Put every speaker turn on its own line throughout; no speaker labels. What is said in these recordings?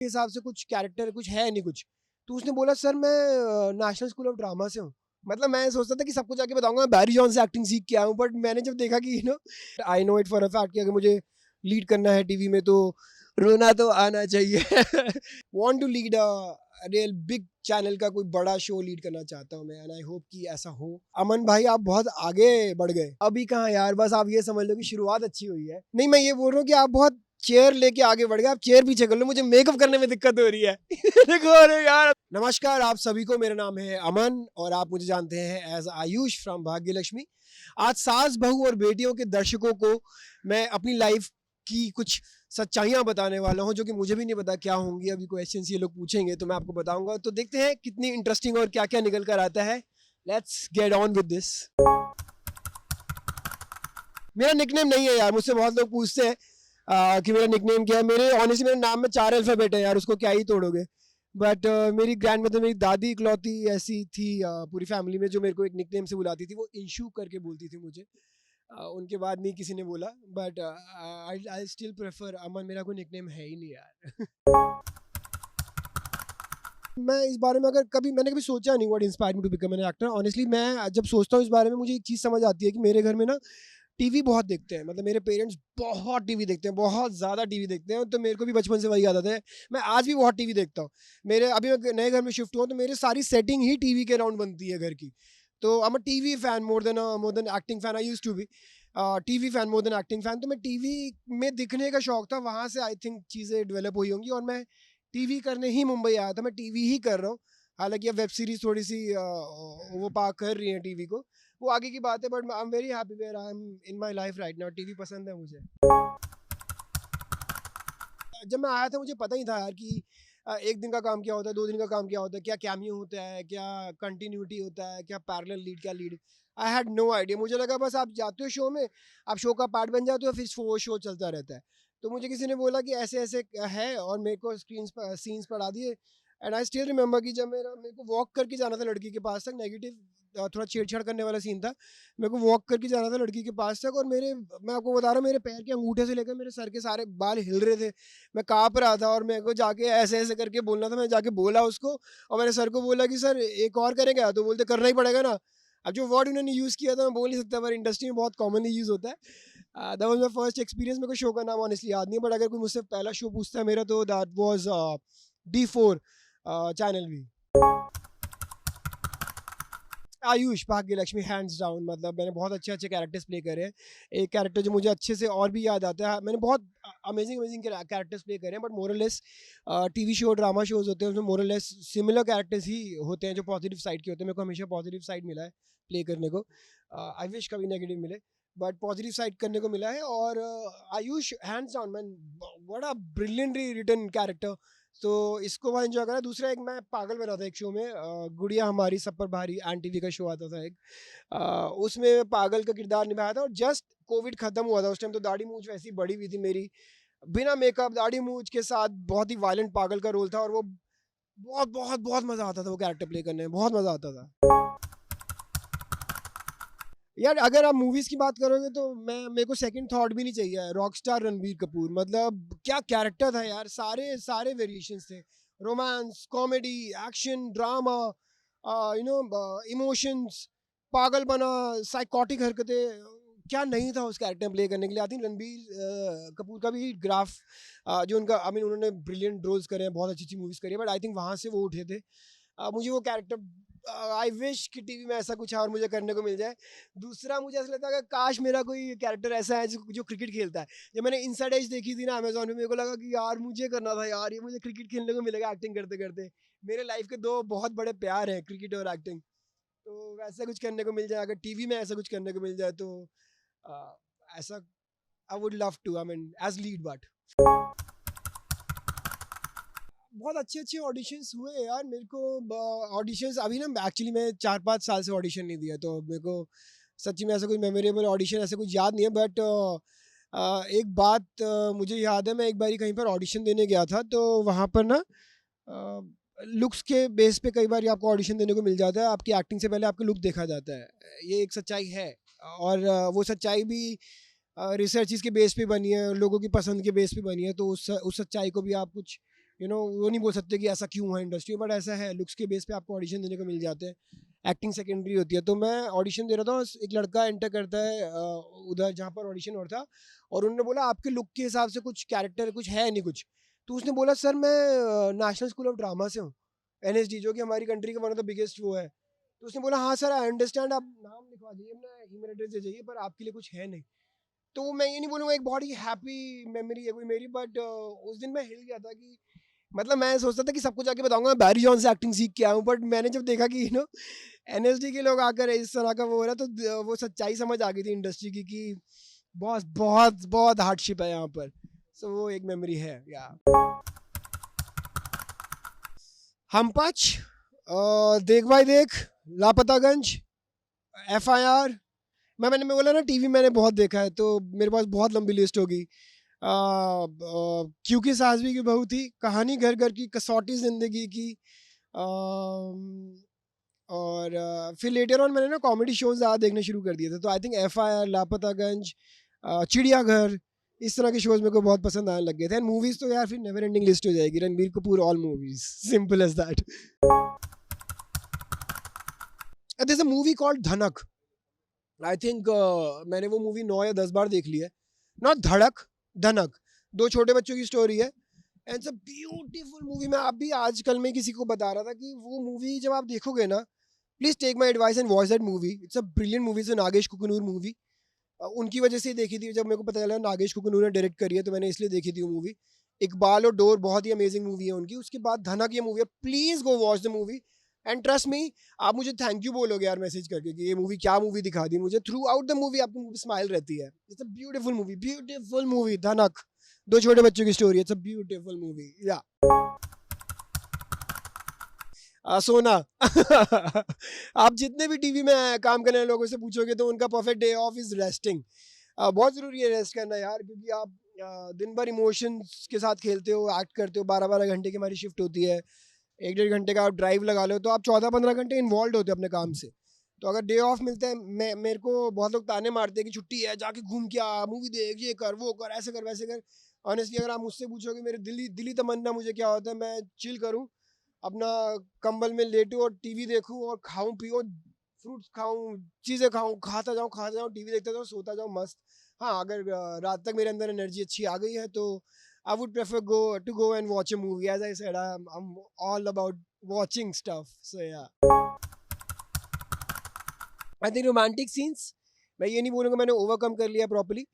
के हिसाब से कुछ कैरेक्टर कुछ है नहीं कुछ। तो उसने बोला सर मैं नेशनल स्कूल ऑफ ड्रामा से हूँ। मतलब मैं सोचता था कि सबको जाके बताऊंगा मैं बैरी जॉन से एक्टिंग सीख के आया हूँ, बट मैंने जब देखा कि I know it for a fact कि अगर मुझे लीड करना है टीवी में तो रोना तो आना चाहिए। Want to lead a real big channel का कोई बड़ा शो लीड करना चाहता हूँ मैं, एंड आई होप कि ऐसा हो। अमन भाई आप बहुत आगे बढ़ गए, अभी कहाँ यार, बस आप ये समझ लो कि शुरुआत अच्छी हुई है। नहीं मैं ये बोल रहा हूँ कि आप बहुत चेयर लेके आगे बढ़ गए, आप चेयर पीछे कर लो, मुझे मेकअप करने में दिक्कत हो रही है। देखो अरे यार। नमस्कार आप सभी को, मेरा नाम है अमन और आप मुझे जानते हैं एज आयुष फ्रॉम भाग्य लक्ष्मी। आज सास बहू और बेटियों के दर्शकों को मैं अपनी लाइफ की कुछ सच्चाइयां बताने वाला हूं, जो कि मुझे भी नहीं पता क्या होंगी। अभी क्वेश्चंस ये लोग पूछेंगे तो मैं आपको बताऊंगा, तो देखते हैं कितनी इंटरेस्टिंग और क्या क्या निकल कर आता है। Let's get on with this. मेरा निकनेम नहीं है यार, मुझसे बहुत लोग पूछते हैं कि मेरा निकनेम क्या है। मेरे ऑनेस्टली मेरे नाम में 4 अल्फाबेट है यार, उसको क्या ही तोड़ोगे। बट मेरी ग्रैंड मदर, मेरी दादी इकलौती ऐसी थी पूरी फैमिली में जो मेरे को एक निकनेम से बुलाती थी, वो इंशू करके बोलती थी मुझे। उनके बाद नहीं किसी ने बोला, बट आई स्टिल प्रेफर अमन, मेरा कोई निकनेम है ही नहीं यार। मैं इस बारे में अगर कभी मैंने कभी सोचा नहीं what inspired me to become an actor. Honestly मैं जब सोचता हूँ इस बारे में, मुझे एक चीज़ समझ आती है कि मेरे घर में ना टीवी बहुत देखते हैं। मतलब मेरे पेरेंट्स बहुत टीवी देखते हैं, बहुत ज़्यादा टीवी देखते हैं, तो मेरे को भी बचपन से वही आदत है। मैं आज भी बहुत टीवी देखता हूँ। मेरे अभी मैं नए घर में शिफ्ट हुआ तो मेरे सारी सेटिंग ही टीवी के अराउंड बनती है घर की। तो I am a TV fan more than acting fan. I used to be TV fan more than acting fan. तो मैं टीवी में दिखने का शौक था, वहाँ से आई थिंक चीज़ें डेवलप हुई होंगी और मैं टीवी करने ही मुंबई आया था। मैं टीवी ही कर रहा हूँ। हालांकि अब वेब सीरीज थोड़ी सी वो पा कर रही है टीवी को, वो आगे की बात है, but I am very happy where I am in my life right now. TV पसंद है मुझे। जब मैं आया था मुझे पता ही था यार कि एक दिन का काम क्या होता है, 2 दिन का काम क्या होता है, क्या कैमियो होता है, क्या कंटिन्यूटी होता है, क्या पैरेलल लीड, क्या lead. I had no idea. मुझे लगा बस आप जाते हो शो में, आप शो का पार्ट बन जाते हो, फिर वो शो चलता रहता है। तो मुझे किसी ने बोला कि ऐसे ऐसे है और मेरे को स्क्रीन पर सीन्स पढ़ा दिए। एंड आई स्टिल रिमेंबर कि जब मेरे को वॉक करके जाना था लड़की के पास तक, नेगेटिव थोड़ा छेड़छाड़ करने वाला सीन था। मेरे को वॉक करके जाना था लड़की के पास तक, और मैं आपको बता रहा हूँ मेरे पैर के अंगूठे से लेकर मेरे सर के सारे बाल हिल रहे थे। मैं काँप रहा था और मेरे को जाके ऐसे ऐसे करके बोलना था। मैं जाके बोला उसको और मैंने सर को बोला कि सर एक और करेंगे, तो बोलते करना ही पड़ेगा ना। अब जो वर्ड उन्होंने यूज़ किया था मैं बोल नहीं सकता, पर इंडस्ट्री में बहुत कॉमनली यूज़ होता है। That was my first experience. मेरे को शो का नाम ऑनेस्टली याद नहीं है, बट अगर कोई मुझसे पहला शो पूछता है मेरा तो that was D4 channel V. Ayush Bhagya Lakshmi hands down. मतलब मैंने बहुत अच्छे अच्छे कैरेक्टर्स प्ले करे हैं। एक कैरेक्टर जो मुझे अच्छे से और भी याद आता है, मैंने बहुत अमेजिंग अमेजिंग कैरेक्टर्स प्ले करे हैं, बट मोरलेस टीवी शो ड्रामा शोज होते हैं उसमें मोरलेस सिमिलर कैरेक्टर्स ही होते हैं जो पॉजिटिव साइड के होते हैं। मेरे को हमेशा पॉजिटिव साइड मिला है प्ले करने को। आई विश कभी नेगेटिव मिले, बट पॉजिटिव साइड करने को मिला है। और आयुष हैंड्स डाउन मैन, बड़ा ब्रिलियंटली रिटन कैरेक्टर। तो इसको बहुत एंजॉय करा। दूसरा एक मैं पागल बना था एक शो में, गुड़िया हमारी सब पर भारी एन टीवी का शो आता था एक। उसमें मैं पागल का किरदार निभाया था और जस्ट कोविड खत्म हुआ था उस टाइम, तो दाढ़ी मूंछ वैसी बड़ी हुई थी मेरी, बिना मेकअप दाढ़ी मूंछ के साथ बहुत ही वायलेंट पागल का रोल था। और वो बहुत बहुत बहुत मजा आता था वो कैरेक्टर प्ले करने में, बहुत मजा आता था यार। अगर आप मूवीज की बात करोगे तो मेरे को सेकंड थॉट भी नहीं चाहिए। रॉकस्टार रणबीर कपूर, मतलब क्या कैरेक्टर था यार। सारे सारे वेरिएशंस थे, romance, comedy, action, drama, emotions, पागल बना, साइकोटिक हरकतें। क्या नहीं था उस कैरेक्टर में प्ले करने के लिए। आई थिंक रणबीर कपूर का भी ग्राफ जो उनका, आई मीन उन्होंने ब्रिलियंट रोल्स करे हैं, बहुत अच्छी अच्छी मूवीज करी है, बट आई थिंक वहाँ से वो उठे थे। मुझे वो कैरेक्टर, आई विश कि टीवी में ऐसा कुछ और मुझे करने को मिल जाए। दूसरा मुझे ऐसा लगता है कि काश मेरा कोई कैरेक्टर ऐसा है जो क्रिकेट खेलता है। जब मैंने इनसाइड एज देखी थी ना अमेजोन में, मेरे को लगा कि यार मुझे करना था यार, ये मुझे क्रिकेट खेलने को मिलेगा एक्टिंग करते करते। मेरे लाइफ के दो बहुत बड़े प्यार हैं, क्रिकेट और एक्टिंग। तो वैसा कुछ करने को मिल जाए, अगर टीवी में ऐसा कुछ करने को मिल जाए तो अ, ऐसा I would love to, I mean as lead. But बहुत अच्छे अच्छे ऑडिशंस हुए यार मेरे को। ऑडिशंस अभी ना एक्चुअली मैं 4-5 साल से ऑडिशन नहीं दिया, तो मेरे को सच्ची में ऐसा कोई मेमोरेबल ऑडिशन ऐसा कुछ याद नहीं है। बट एक बात मुझे याद है, मैं एक बारी कहीं पर ऑडिशन देने गया था, तो वहाँ पर ना लुक्स के बेस पे कई बार आपको ऑडिशन देने को मिल जाता है। आपकी एक्टिंग से पहले आपका लुक देखा जाता है, ये एक सच्चाई है। और वो सच्चाई भी रिसर्चेस के बेस पे बनी है, लोगों की पसंद के बेस पे बनी है। तो उस सच्चाई को भी आप कुछ वो नहीं बोल सकते कि ऐसा क्यों है इंडस्ट्री, बट ऐसा है, लुक्स के बेस पे आपको ऑडिशन देने को मिल जाते हैं, एक्टिंग सेकेंडरी होती है। तो मैं ऑडिशन दे रहा था, एक लड़का एंटर करता है उधर जहाँ पर ऑडिशन हो रहा था, और उन्होंने बोला आपके लुक के हिसाब से कुछ कैरेक्टर कुछ है नहीं कुछ। तो उसने बोला सर मैं नेशनल स्कूल ऑफ ड्रामा से हूँ, NSD, जो कि हमारी कंट्री का वन ऑफ द बिगेस्ट वो है। तो उसने बोला हाँ सर आई अंडरस्टैंड, आप नाम लिखवा दीजिए अपना, ईमेल एड्रेस दे जाइए, पर आपके लिए कुछ है नहीं। तो मैं ये नहीं बोलूँगा एक बहुत ही हैप्पी मेमोरी है कोई मेरी, बट उस दिन मैं हिल गया था कि मतलब मैं सोचता था कि सबको जाके बताऊंगा मैं बैरी जॉन से एक्टिंग सीख के आया हूँ, बट मैंने जब देखा कि NSD के लोग आकर इस तरह का वो हो रहा, तो वो सच्चाई समझ आ गई थी इंडस्ट्री की कि बहुत बहुत बहुत हार्डशिप है यहाँ पर। सो वो एक मेमोरी है या हम पाँच, देख भाई देख, लापतागंज, FIR। मैंने बोला ना टीवी मैंने बहुत देखा है, तो मेरे पास बहुत लंबी लिस्ट होगी। क्योंकि सासवी की बहू थी, कहानी घर घर की, कसौटी जिंदगी की, और फिर लेटर ऑन मैंने ना कॉमेडी शोज ज़्यादा देखने शुरू कर दिए थे। तो आई थिंक FIR, लापतागंज, चिड़ियाघर, इस तरह के शोज मेरे को बहुत पसंद आने लग गए थे। एंड मूवीज तो यार फिर नेवर एंडिंग लिस्ट हो जाएगी, Ranbir Kapoor all movies, simple as that. There is a movie called Dhanak, I think मैंने वो मूवी 9 या 10 बार देख ली है। नॉट धड़क, धनक, दो छोटे बच्चों की स्टोरी है, and it's a beautiful movie. मैं अभी आजकल में किसी को बता रहा था कि वो मूवी जब आप देखोगे ना, please take my advice and watch that movie, it's a brilliant movie. से नागेश कुकनूर मूवी, उनकी वजह से ही देखी थी, जब मेरे को पता चला नागेश कुकनूर ने डायरेक्ट करी है, तो मैंने इसलिए देखी थी वो मूवी। इकबाल और डोर बहुत ही अमेजिंग मूवी है उनकी। उसके बाद धनक ये मूवी है, please go watch the movie and trust me, आप मुझे थैंक यू बोलोगे यार मैसेज करके कि ये मूवी क्या मूवी दिखा दी मुझे। थ्रू आउट द मूवी आपको मूवी स्माइल रहती है। इट्स अ ब्यूटीफुल मूवी धनक, दो छोटे बच्चों की story, it's a beautiful movie या सोना। आप जितने भी टीवी में काम करने वाले लोगों से पूछोगे तो उनका perfect day of is resting. बहुत ज़रूरी है रेस्ट करना यार, क्योंकि आप दिन भर इमोशंस के साथ खेलते हो, एक्ट करते हो, 12-12 घंटे की हमारी शिफ्ट होती है, 1-1.5 घंटे का आप ड्राइव लगा लो, तो आप 14-15 घंटे इन्वॉल्व होते हो अपने काम से। तो अगर डे ऑफ मिलता है, मेरे को बहुत लोग ताने मारते हैं कि छुट्टी है जाके घूम के आ, मूवी देख, ये कर वो कर, ऐसे कर वैसे कर। ऑनेस्टली अगर आप मुझसे पूछोगे मेरे दिली तमन्ना मुझे क्या होता है, मैं चिल करूँ, अपना कंबल में लेटूँ और टीवी देखूँ और खाऊं पीऊँ, फ्रूट्स खाऊं, चीज़ें खाऊं, खाता जाऊं, टीवी देखता जाऊं, सोता जाऊं, मस्त। हाँ, अगर रात तक मेरे अंदर एनर्जी अच्छी आ गई है तो I would prefer to go and watch a movie. As I said, I'm all about watching stuff, so yeah। I think romantic scenes, मैं ये नहीं बोलूँगा मैंने ओवरकम कर लिया प्रॉपर्ली।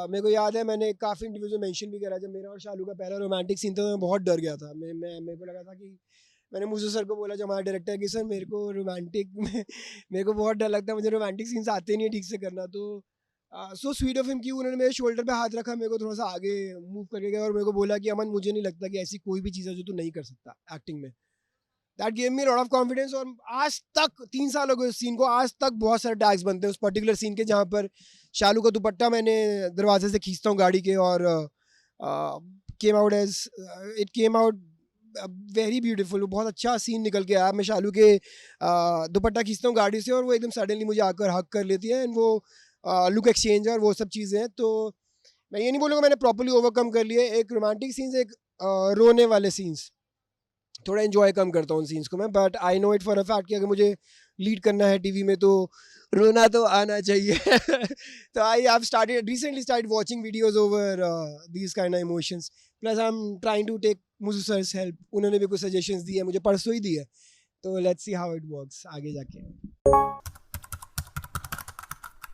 मेरे को याद है मैंने काफ़ी इंटरव्यूज में मेंशन भी करा, जब मेरा और शालू का पहला रोमांटिक सीन था, मैं बहुत डर गया था। मेरे को लगा था कि मैंने मुझे सर को बोला, जो हमारा डायरेक्टर है, कि सर मेरे को रोमांटिक में मेरे को बहुत डर लगता है, मुझे रोमांटिक सीन्स आते नहीं है ठीक से करना। तो सो स्वीट ऑफ हिम कि उन्होंने मेरे शोल्डर पे हाथ रखा, मेरे को थोड़ा सा आगे मूव करके गया और मेरे को बोला कि अमन मुझे नहीं लगता कि ऐसी कोई भी चीज़ है जो तू नहीं कर सकता एक्टिंग में। That gave me lot of confidence. और आज तक 3 साल हो गए उस सीन को, आज तक बहुत सारे टैग्स बनते हैं उस पर्टिकुलर सीन के, जहाँ पर शालू का दुपट्टा मैंने दरवाजे से खींचता हूँ गाड़ी के, और came out as it came out very beautiful. वो बहुत अच्छा सीन निकल के आया। मैं शालू के दुपट्टा खींचता हूँ गाड़ी से, और वो एकदम सडनली मुझे आकर हक कर लेती है, एंड वो लुक एक्सचेंज और वो सब चीज़ें हैं। तो मैं ये नहीं बोलूँगा मैंने प्रॉपर्ली ओवरकम कर लिए। एक रोमांटिक सीन्स, एक रोने वाले सीन्स, थोड़ा एंजॉय कम करता हूँ उन सीन्स को मैं, but I know it for a fact कि अगर मुझे लीड करना है टीवी में तो रोना तो आना चाहिए। तो I have recently started watching videos over these kind of emotions, plus I am trying to take मुझे सर्स हेल्प, उन्होंने भी कुछ सजेशंस दिए हैं, मुझे परसों ही दी है, तो let's see how it works आगे जाके।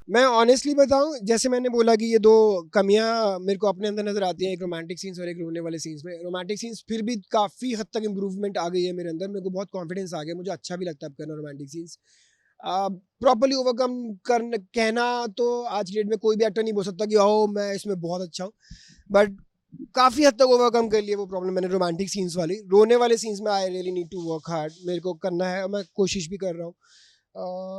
मैं ऑनेस्टली बताऊं, जैसे मैंने बोला कि ये दो कमियां मेरे को अपने अंदर नजर आती हैं, एक रोमांटिक सीन्स और एक रोने वाले सीन्स में। रोमांटिक सीन्स फिर भी काफ़ी हद तक इम्प्रूवमेंट आ गई है मेरे अंदर, मेरे को बहुत कॉन्फिडेंस आ गया, मुझे अच्छा भी लगता है अब करना रोमांटिक सीन्स। प्रॉपरली ओवरकम करना कहना तो आज की डेट में कोई भी एक्टर नहीं बोल सकता कि ओ मैं इसमें बहुत अच्छा हूँ, बट काफ़ी हद तक ओवरकम कर लिया वो प्रॉब्लम मैंने रोमांटिक सीन्स वाली। रोने वाले सीन्स में I really need to work hard, मेरे को करना है और मैं कोशिश भी कर रहा हूँ।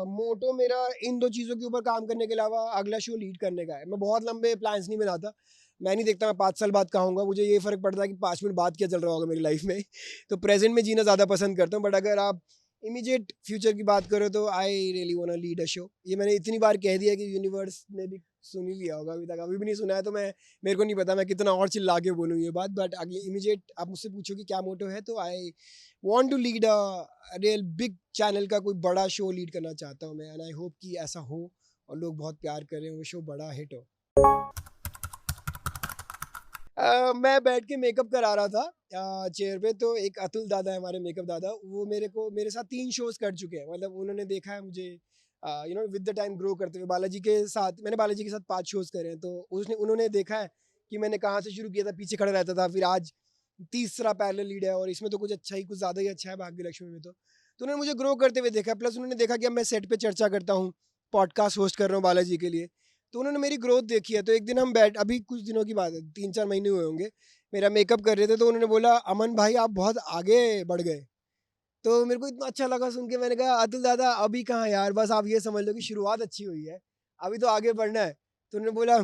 मोटो मेरा इन दो चीज़ों के ऊपर काम करने के अलावा अगला शो लीड करने का है। मैं बहुत लंबे प्लान्स नहीं बनाता, मैं नहीं देखता मैं 5 साल बाद कहाँ हूँगा, मुझे ये फ़र्क पड़ता है कि 5 मिनट बाद क्या चल रहा होगा मेरी लाइफ में। तो प्रेजेंट में जीना ज़्यादा पसंद करता हूँ, बट अगर आप इमीडिएट फ्यूचर की बात करो तो I really want to lead a show. ये मैंने इतनी बार कह दिया कि यूनिवर्स ने भी सुन ही लिया होगा अभी तक, अभी भी नहीं सुना है तो मैं, मेरे को नहीं पता मैं कितना और चिल्ला के बोलूँ ये बात, बट अगले इमीडिएट आप मुझसे पूछो कि क्या मोटो है, तो I want to lead a real big channel का कोई बड़ा शो लीड करना चाहता हूँ मैं, एंड आई होप कि ऐसा हो और लोग बहुत प्यार करें, वो शो बड़ा हिट हो। मैं बैठ के मेकअप करा रहा था चेयर पे, तो एक अतुल दादा है हमारे मेकअप दादा, वो मेरे साथ 3 शोज़ कर चुके हैं, मतलब उन्होंने देखा है मुझे विद द टाइम ग्रो करते हुए। बालाजी के साथ मैंने बालाजी के साथ 5 शोज़ करे हैं, तो उन्होंने देखा है कि मैंने कहाँ से शुरू किया था, पीछे खड़ा रहता था, फिर आज तीसरा पैरेलल लीड है और इसमें तो कुछ अच्छा ही, कुछ ज़्यादा ही अच्छा है भाग्य लक्ष्मी में तो उन्होंने मुझे ग्रो करते हुए देखा, प्लस उन्होंने देखा कि अब मैं सेट पे चर्चा करता हूँ, पॉडकास्ट होस्ट कर रहा हूँ बालाजी के लिए, तो उन्होंने मेरी ग्रोथ देखी है। तो एक दिन हम अभी कुछ दिनों की बात है, 3-4 महीने हुए होंगे, मेरा मेकअप कर रहे थे, तो उन्होंने बोला, अमन भाई आप बहुत आगे बढ़ गए। तो मेरे को इतना अच्छा लगा सुन के, मैंने कहा अतुल दादा अभी कहाँ यार, बस आप ये समझ लो कि शुरुआत अच्छी हुई है, अभी तो आगे बढ़ना है। तो उन्होंने बोला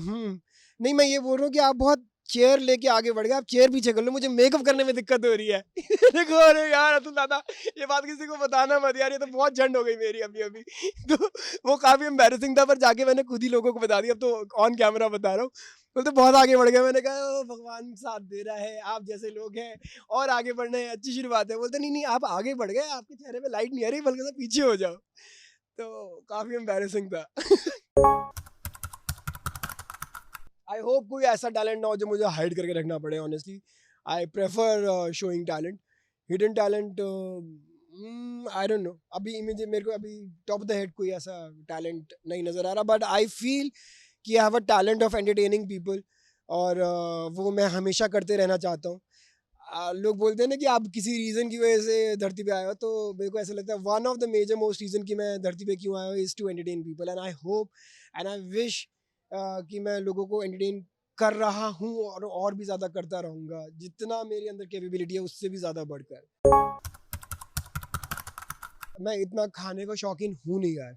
नहीं मैं ये बोल रहा हूँ कि आप बहुत चेयर लेके आगे बढ़ गए, आप चेयर पीछे कर लो, मुझे मेकअप करने में दिक्कत हो रही है। देखो अरे यार अतुल दादा ये बात किसी को बताना मत यार, ये तो बहुत झंड हो गई मेरी अभी अभी। तो वो काफी एम्बैरेसिंग था, पर जाके मैंने खुद ही लोगों को बता दिया, अब तो ऑन कैमरा बता रहा हूँ। बोलते बहुत आगे बढ़ गए, मैंने कहा "ओ, भगवान साथ दे रहा है, आप जैसे लोग हैं और आगे बढ़ना है, अच्छी शुरुआत है। बोलते नहीं नहीं आप आगे बढ़ गए, आपके चेहरे पे लाइट नहीं आ रही, बल्कि तो पीछे हो जाओ। तो काफी एम्बैरेसिंग था। आई होप कोई ऐसा टैलेंट ना हो जो मुझे हाइड करके रखना पड़े, honestly I prefer showing talent. Hidden talent I don't know, अभी इमीडिएट मेरे को अभी टॉप ऑफ द हेड कोई ऐसा टैलेंट नहीं नज़र आ रहा, बट आई फील कि I have a talent of entertaining people, और वो मैं हमेशा करते रहना चाहता हूँ। लोग बोलते हैं ना कि आप किसी रीज़न की वजह से धरती पे आए हो, तो मेरे को ऐसा लगता है one of the major most reason कि मैं धरती पे क्यों आया हूँ is to entertain people, and I hope and I wish कि मैं लोगों को एंटरटेन कर रहा हूँ और भी ज़्यादा करता रहूँगा, जितना मेरे अंदर कैपेबिलिटी है उससे भी ज़्यादा बढ़कर। मैं इतना खाने का शौकीन हूँ नहीं यार,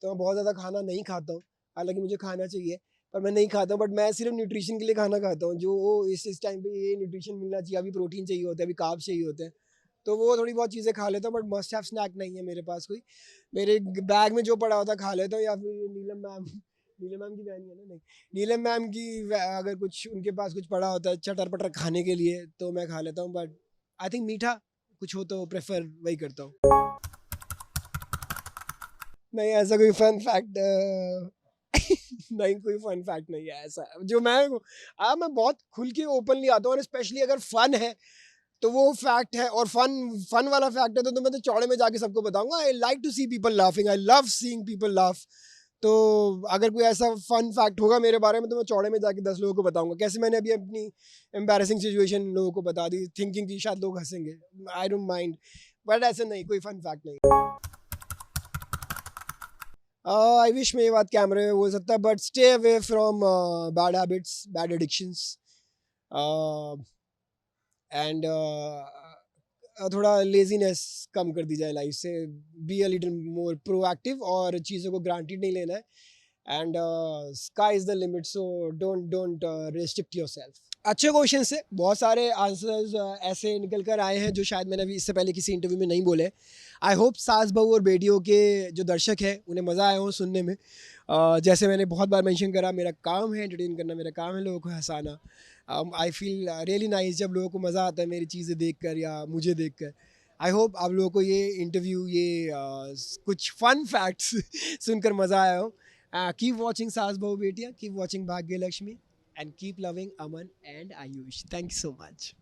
तो मैं बहुत ज़्यादा खाना नहीं खाता हूँ, हालाँकि मुझे खाना चाहिए, पर मैं नहीं खाता हूँ, बट मैं सिर्फ़ न्यूट्रिशन के लिए खाना खाता हूँ, जो वो इस टाइम पे ये न्यूट्रिशन मिलना चाहिए, अभी प्रोटीन चाहिए होता है, अभी कार्ब्स चाहिए होते हैं, तो वो थोड़ी बहुत चीज़ें खा लेता हूँ, बट मस्ट हैव स्नैक नहीं है मेरे पास कोई। मेरे बैग में जो पड़ा होता है खा लेता हूँ, या फिर नीलम मैम की बहन है ना, नहीं, नीलम मैम की अगर कुछ उनके पास कुछ पड़ा होता है चटर-पटर खाने के लिए, तो मैं खा लेता हूँ, बट आई थिंक मीठा कुछ हो तो प्रेफ़र वही करता हूँ। नहीं ऐसा कोई फन फैक्ट नहीं, कोई फन फैक्ट नहीं है ऐसा जो मैं बहुत खुल के ओपनली आता हूँ, और स्पेशली अगर फन है तो वो फैक्ट है, और फन फन वाला फैक्ट है तो मैं तो चौड़े में जाके सबको बताऊंगा। I like to see people laughing, I love seeing people laugh. तो अगर कोई ऐसा फन फैक्ट होगा मेरे बारे में तो मैं चौड़े में जाके 10 लोगों को बताऊंगा, कैसे मैंने अभी अपनी एम्बैरेसिंग सिचुएशन लोगों को बता दी, थिंकिंग कि शायद लोग हंसेंगे। आई डोंट माइंड, बट ऐसे नहीं, कोई फन फैक्ट नहीं। आई विश मैं ये बात कैमरे में बोल सकता, but stay away from bad habits, bad addictions, and थोड़ा लेजीनेस कम कर दी जाए लाइफ से, be a little more proactive, और चीज़ों को ग्रांटेड नहीं लेना है, and sky is the limit, so don't restrict yourself. अच्छे क्वेश्चन से बहुत सारे आंसर्स ऐसे निकल कर आए हैं जो शायद मैंने अभी इससे पहले किसी इंटरव्यू में नहीं बोले। आई होप सास बहू और बेटियों के जो दर्शक हैं उन्हें मज़ा आया हो सुनने में। जैसे मैंने बहुत बार मेंशन करा, मेरा काम है एंटरटेन करना, मेरा काम है लोगों को हंसाना। आई फील रियली नाइस जब लोगों को मज़ा आता है मेरी चीज़ें देख कर या मुझे देख कर। आई होप आप लोगों को ये इंटरव्यू, ये कुछ फन फैक्ट्स सुनकर मज़ा आया हो। कीप वॉचिंग सास बहू बेटियाँ, कीप वॉचिंग भाग्य Lakshmi, and keep loving Aman and Ayush. Thank you so much.